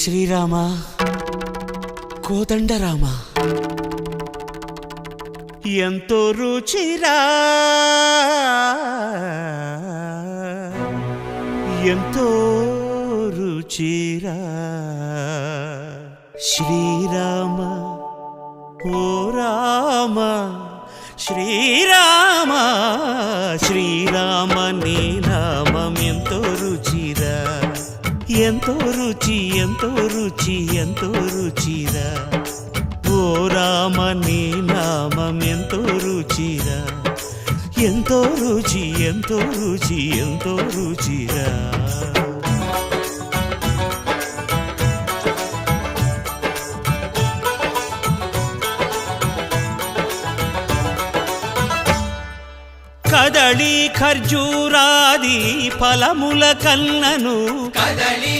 శ్రీరామ కోదండరామ ఎంతో రుచిరా ఎంతో రుచిరా శ్రీరామ ఓ రామ శ్రీరామ శ్రీరామ నీ నామం ఎంతో రుచిరా ఎంతో రుచి ఎంతో రుచి ఎంతో రుచిరా ఓ రామ నీ నామం ఎంతో రుచిరా ఎంతో రుచి ఎంతో రుచి ఎంతో రుచిరా కదళి ఖర్జూరాది ఫలముల కన్నను కదళి